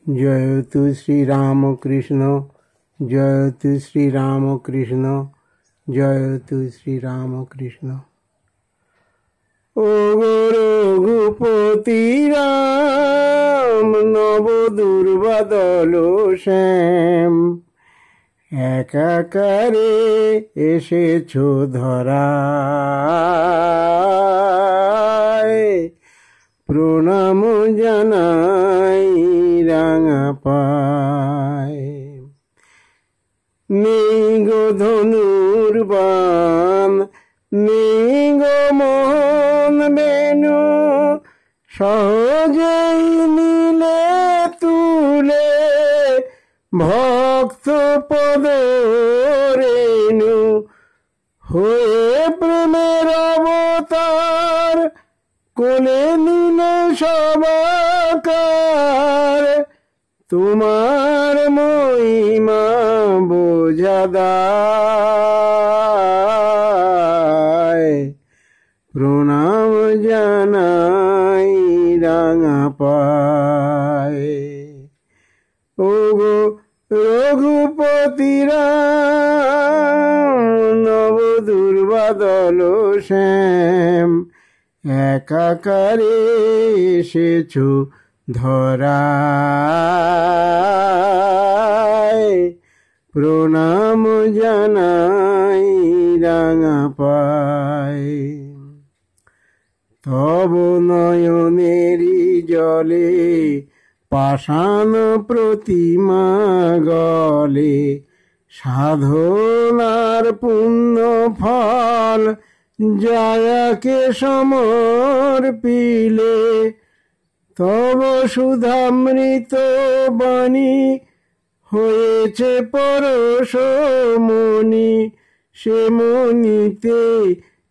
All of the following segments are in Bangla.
জয়তু শ্রীরামকৃষ্ণ, জয়তু শ্রীরামকৃষ্ণ, জয়তু শ্রীরামকৃষ্ণ। ও গো রঘুপতি রাম, নব দুর্বাদল শ্যাম, একাকারে এসেছো ধরায়, প্রণাম জানাই রাঙা পায়। নেই গো ধনুর্বাণ, নেই গো মোহন বেণু, সহজেই নিলে তুলে ভক্ত পদ রেণু। হয়ে প্রেমের অবতার, কোলে নিলে সবাকার, তোমার মহিমা বোঝা দায়, প্রণাম জানাই রাঙা পায়। ও গো রঘুপতি রাম, নব দুর্বাদল শ্যাম, একাকারে এসেছো ধরায়, প্রণাম জানাই রাঙা পায়। তব নয়নেরই জলে পাষাণ প্রতিমা গলে, সাধনার পুণ্য ফল যায়াকে সমর্পিলে। তব সুধামৃত বাণী হয়েছে পরশ মণি, সে মণিতে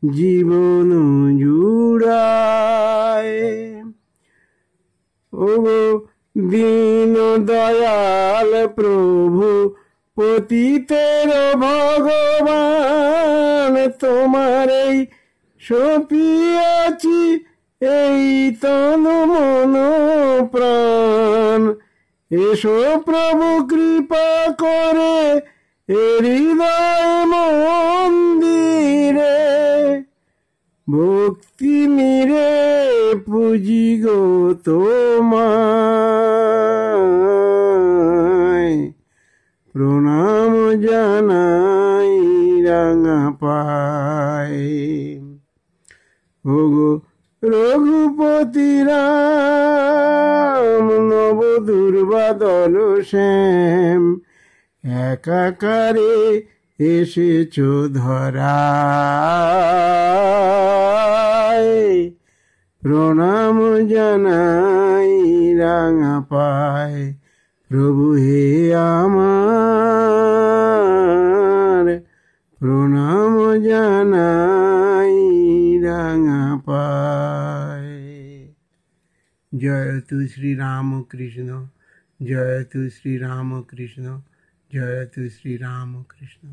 জীবন জুড়ায়। ও গো দীন দয়াল প্রভু, পতিতের ভগবান, তোমার এই সপিয়াছি এই তন মন প্রাণ। এসো প্রভু কৃপা করে হৃদয় মন্দিরে, ভক্তি মিরে পুজি গো তোমায়, প্রণাম জানাই রাঙা পায়। ও গো রঘুপতি রাম, নব দুর্বাদল শ্যাম, একাকারে এসেছো ধরায়, প্রণাম জানাই রাঙা পায়। প্রভু হে আমার, প্রণাম জানাই রাঙা পায়। জয়তু শ্রীরামকৃষ্ণ, জয়তু শ্রীরামকৃষ্ণ, জয়তু শ্রীরামকৃষ্ণ।